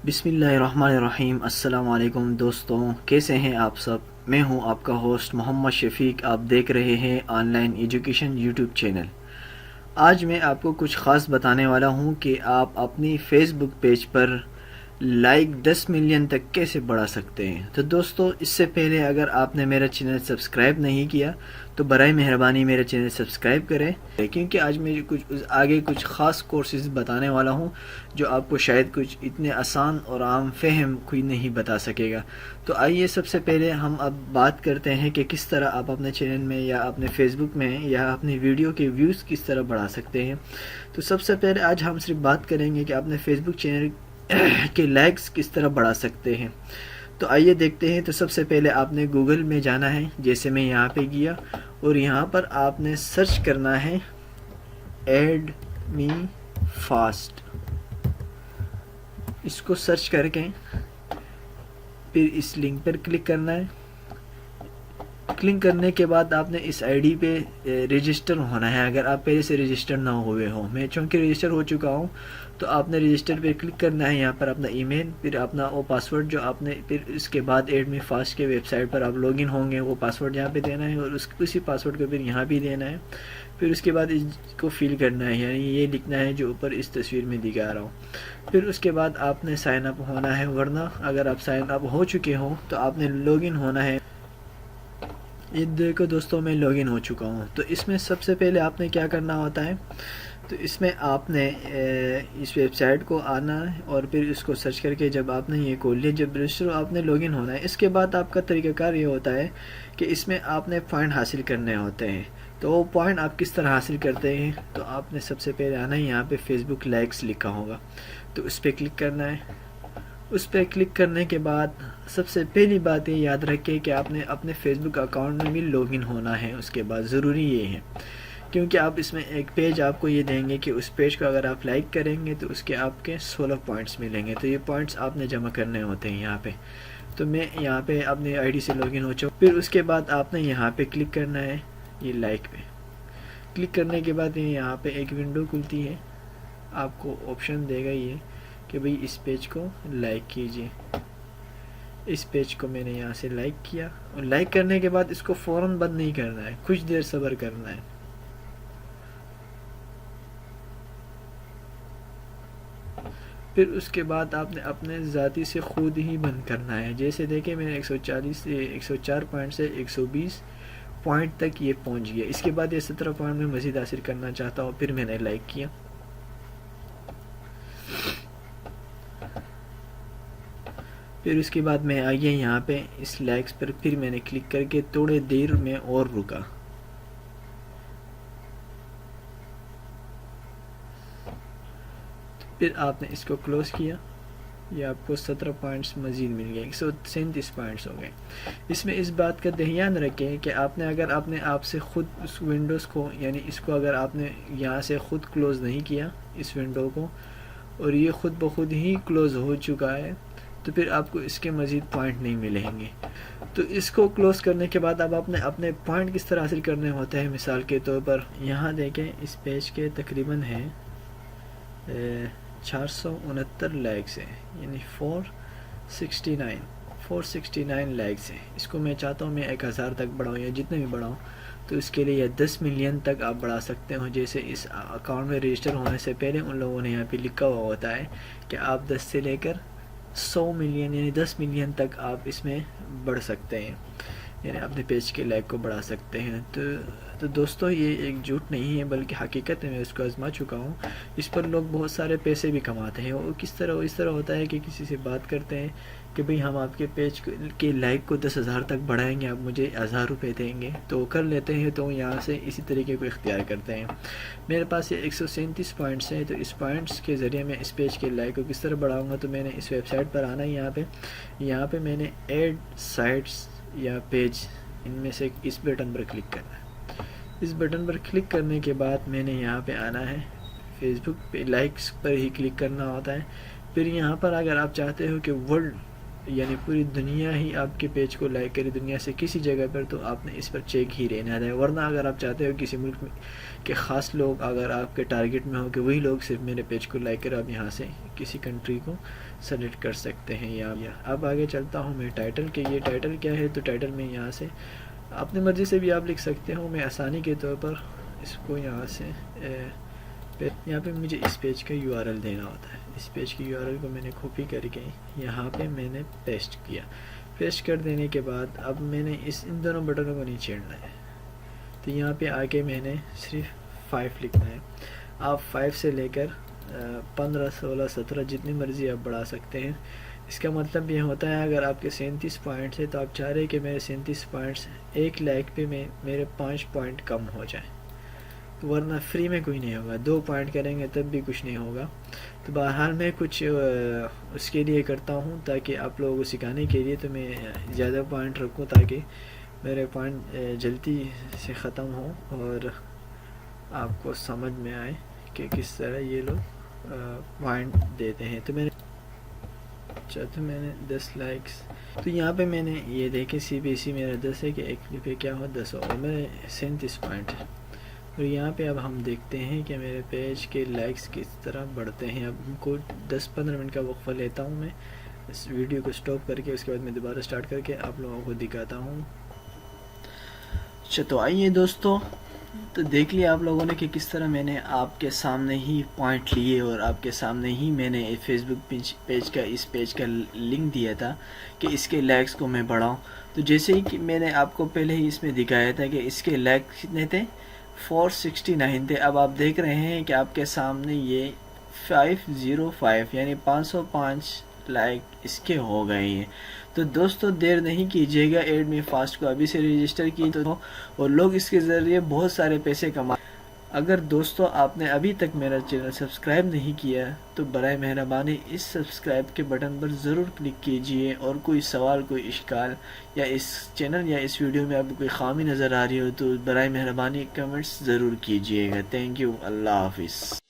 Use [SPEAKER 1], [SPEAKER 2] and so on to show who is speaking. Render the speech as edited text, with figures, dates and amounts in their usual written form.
[SPEAKER 1] بسم اللہ الرحمن الرحیم۔ السلام علیکم دوستوں، کیسے ہیں آپ سب؟ میں ہوں آپ کا ہوسٹ محمد شفیق۔ آپ دیکھ رہے ہیں on line education YouTube channel. آج میں آپ کو کچھ خاص بتانے والا ہوں کہ آپ اپنی فیس بک پیج پر لائک 10 ملین تک کیسے بڑھا سکتے ہیں۔ تو دوستو، اس سے پہلے اگر آپ نے میرا چینل سبسکرائب نہیں کیا تو برائے مہربانی میرا چینل سبسکرائب کریں، کیونکہ آج میں کچھ خاص کورسز بتانے والا ہوں جو آپ کو شاید کچھ اتنے آسان اور عام فہم کوئی نہیں بتا سکے گا۔ تو آئیے سب سے پہلے ہم اب بات کرتے ہیں کہ کس طرح آپ اپنے چینل میں یا اپنے فیس بک میں یا اپنی ویڈیو کے ویوز کس طرح بڑھا سکتے ہیں۔ تو سب سے پہلے آج ہم صرف بات کریں گے کہ اپنے فیس بک چینل کے لائکس کس طرح بڑھا سکتے ہیں۔ تو آئیے دیکھتے ہیں۔ تو سب سے پہلے آپ نے گوگل میں جانا ہے، جیسے میں یہاں پہ گیا، اور یہاں پر آپ نے سرچ کرنا ہے ایڈ می فاسٹ۔ اس کو سرچ کر کے پھر اس لنک پر کلک کرنا ہے۔ کلک کرنے کے بعد آپ نے اس آئی ڈی پہ رجسٹر ہونا ہے، اگر آپ پہلے سے رجسٹر نہ ہوئے ہوں۔ میں چونکہ رجسٹر ہو چکا ہوں تو آپ نے رجسٹر پہ کلک کرنا ہے، یہاں پر اپنا ای میل، پھر اپنا وہ پاسورڈ جو آپ نے، پھر اس کے بعد ایڈ می فاسٹ کے ویب سائٹ پر آپ لاگ ان ہوں گے، وہ پاسورڈ یہاں پہ دینا ہے اور اسی پاسورڈ کو پھر یہاں بھی دینا ہے۔ پھر اس کے بعد اس کو فل کرنا ہے، یعنی یہ لکھنا ہے جو اوپر اس تصویر میں دکھا رہا ہوں۔ پھر اس کے بعد آپ نے سائن اپ ہونا ہے، ورنہ اگر آپ سائن اپ ہو چکے ہوں تو آپ نے لاگ ان ہونا ہے۔ یہ دیکھو دوستوں، میں لاگ ان ہو چکا ہوں۔ تو اس میں سب سے پہلے آپ نے کیا کرنا ہوتا ہے، تو اس میں آپ نے اس ویب سائٹ کو آنا ہے اور پھر اس کو سرچ کر کے جب آپ نے یہ کھول لیا، جب رجسٹر آپ نے لاگ ان ہونا ہے۔ اس کے بعد آپ کا طریقہ کار یہ ہوتا ہے کہ اس میں آپ نے پوائنٹ حاصل کرنے ہوتے ہیں۔ تو وہ پوائنٹ آپ کس طرح حاصل کرتے ہیں، تو آپ نے سب سے پہلے آنا ہے، یہاں پہ فیس بک لائکس لکھا ہوگا تو اس پہ کلک کرنا ہے۔ اس پہ کلک کرنے کے بعد سب سے پہلی بات یہ یاد رکھیں کہ آپ نے اپنے فیس بک اکاؤنٹ میں بھی لاگ ان ہونا ہے۔ اس کے بعد ضروری یہ ہے، کیونکہ آپ اس میں ایک پیج آپ کو یہ دیں گے کہ اس پیج کو اگر آپ لائک کریں گے تو اس کے آپ کے 16 پوائنٹس ملیں گے۔ تو یہ پوائنٹس آپ نے جمع کرنے ہوتے ہیں یہاں پہ۔ تو میں یہاں پہ اپنے آئی ڈی سے لاگ ان ہو چکا ہوں۔ پھر اس کے بعد آپ نے یہاں پہ کلک کرنا ہے، یہ لائک پہ کلک کرنے کے بعد یہاں پہ ایک ونڈو کھلتی ہے، آپ کو آپشن دے گا یہ کہ بھئی اس پیج کو لائک کیجئے۔ اس پیج کو میں نے یہاں سے لائک کیا، اور لائک کرنے کے بعد اس کو فوراً بند نہیں کرنا ہے، کچھ دیر صبر کرنا ہے۔ پھر اس کے بعد آپ نے اپنے ذاتی سے خود ہی بند کرنا ہے۔ جیسے دیکھیں میں نے 104 پوائنٹ سے 120 پوائنٹ تک یہ پہنچ گیا۔ اس کے بعد یہ 17 پوائنٹ میں مزید حاصل کرنا چاہتا ہوں، پھر میں نے لائک کیا۔ پھر اس کے بعد میں آئیے یہاں پہ اس لائکس پر، پھر میں نے کلک کر کے تھوڑے دیر میں اور رکا۔ پھر آپ نے اس کو کلوز کیا، یہ آپ کو 17 پوائنٹس مزید مل گئے، 137 پوائنٹس ہو گئے۔ اس میں اس بات کا دھیان رکھیں کہ آپ نے اگر اپنے آپ سے خود اس ونڈوز کو، یعنی اس کو اگر آپ نے یہاں سے خود کلوز نہیں کیا اس ونڈو کو، اور یہ خود بخود ہی کلوز ہو چکا ہے، تو پھر آپ کو اس کے مزید پوائنٹ نہیں ملیں گے۔ تو اس کو کلوز کرنے کے بعد اب آپ نے اپنے پوائنٹ کس طرح حاصل کرنے ہوتے ہیں، مثال کے طور پر یہاں دیکھیں اس پیج کے تقریباً ہیں 469 لائکس ہیں، یعنی 469 لائکس ہیں۔ اس کو میں چاہتا ہوں میں 1000 تک بڑھاؤں یا جتنے بھی بڑھاؤں، تو اس کے لیے 10 ملین تک آپ بڑھا سکتے ہو۔ جیسے اس اکاؤنٹ میں رجسٹر ہونے سے پہلے ان لوگوں نے یہاں پہ لکھا ہوا ہوتا ہے کہ آپ 10 سے لے کر 100 ملین یعنی 10 ملین تک آپ اس میں بڑھ سکتے ہیں، یعنی اپنے پیج کے لائک کو بڑھا سکتے ہیں۔ تو دوستو، یہ ایک جھوٹ نہیں ہے بلکہ حقیقت ہے، میں اس کو آزما چکا ہوں۔ اس پر لوگ بہت سارے پیسے بھی کماتے ہیں۔ وہ کس طرح، اس طرح ہوتا ہے کہ کسی سے بات کرتے ہیں کہ بھئی ہم آپ کے پیج کے لائک کو 10,000 تک بڑھائیں گے، آپ مجھے 1000 روپے دیں گے، تو کر لیتے ہیں۔ تو یہاں سے اسی طریقے کو اختیار کرتے ہیں۔ میرے پاس یہ 137 پوائنٹس ہیں، تو اس پوائنٹس کے ذریعے میں اس پیج کے لائک کو کس طرح بڑھاؤں گا، تو میں نے اس ویب سائٹ پر آنا ہے، یہاں پہ میں نے ایڈ سائٹس یا پیج، ان میں سے اس بٹن پر کلک کرنا ہے۔ اس بٹن پر کلک کرنے کے بعد میں نے یہاں پہ آنا ہے، فیس بک پہ لائکس پر ہی کلک کرنا ہوتا ہے۔ پھر یہاں پر اگر آپ چاہتے ہو کہ ورلڈ یعنی پوری دنیا ہی آپ کے پیج کو لائک کرے دنیا سے کسی جگہ پر، تو آپ نے اس پر چیک ہی رہنا ہے. ورنہ اگر آپ چاہتے ہو کسی ملک میں کہ خاص لوگ اگر آپ کے ٹارگٹ میں ہو کہ وہی لوگ صرف میرے پیج کو لائک کرے، آپ یہاں سے کسی کنٹری کو سلیکٹ کر سکتے ہیں. یا اب آگے چلتا ہوں میں ٹائٹل کہ یہ ٹائٹل کیا ہے. تو ٹائٹل میں یہاں سے اپنی مرضی سے بھی آپ لکھ سکتے ہو. میں آسانی کے طور پر اس کو یہاں سے یہاں پہ مجھے اس پیج کا URL دینا ہوتا ہے. اس پیج کی URL کو میں نے کاپی کر کے یہاں پہ میں نے پیسٹ کیا. پیسٹ کر دینے کے بعد اب میں نے ان دونوں بٹنوں کو نہیں چھیڑنا ہے. تو یہاں پہ آ کے میں نے صرف 5 لکھنا ہے. آپ 5 سے لے کر 15 16 17 جتنی مرضی آپ بڑھا سکتے ہیں. اس کا مطلب یہ ہوتا ہے اگر آپ کے 37 پوائنٹس ہے تو آپ چاہ رہے کہ میرے 37 پوائنٹس ایک لائک پہ میرے 5 پوائنٹ کم ہو جائیں. ورنہ فری میں کوئی نہیں ہوگا. 2 پوائنٹ کریں گے تب بھی کچھ نہیں ہوگا. تو بہرحال میں کچھ اس کے لیے کرتا ہوں تاکہ آپ لوگوں کو سکھانے کے لیے تو میں زیادہ پوائنٹ رکھوں تاکہ میرے پوائنٹ جلدی سے ختم ہوں اور آپ کو سمجھ میں آئے کہ کس طرح یہ لوگ پوائنٹ دیتے ہیں. تو میں نے 10 لائکس. تو یہاں پہ میں نے یہ دیکھیں CPC میرا 10 ہے کہ ایک کلپ پہ کیا ہو 10 ہو اور میرے 37 پوائنٹ ہے. اور یہاں پہ اب ہم دیکھتے ہیں کہ میرے پیج کے لائکس کس طرح بڑھتے ہیں. اب کو 10-15 منٹ کا وقفہ لیتا ہوں میں اس ویڈیو کو سٹاپ کر کے. اس کے بعد میں دوبارہ سٹارٹ کر کے آپ لوگوں کو دکھاتا ہوں. تو آئیے دوستو، تو دیکھ لیا آپ لوگوں نے کہ کس طرح میں نے آپ کے سامنے ہی پوائنٹ لیے اور آپ کے سامنے ہی میں نے فیس بک پیج کا اس پیج کا لنک دیا تھا کہ اس کے لائکس کو میں بڑھاؤں. تو جیسے ہی کہ میں نے آپ کو پہلے ہی اس میں دکھایا تھا کہ اس کے لائک کتنے تھے 469 تھے. اب آپ دیکھ رہے ہیں کہ آپ کے سامنے یہ 505 یعنی 505 لائک اس کے ہو گئے ہیں. تو دوستو دیر نہیں کیجیے گا، ایڈ می فاسٹ کو ابھی سے رجسٹر کی تو اور لوگ اس کے ذریعے بہت سارے پیسے کما. اگر دوستو آپ نے ابھی تک میرا چینل سبسکرائب نہیں کیا تو برائے مہربانی اس سبسکرائب کے بٹن پر ضرور کلک کیجئے. اور کوئی سوال، کوئی اشکال یا اس چینل یا اس ویڈیو میں آپ کو کوئی خامی نظر آ رہی ہو تو برائے مہربانی کمنٹس ضرور کیجئے گا. Thank you. اللہ حافظ.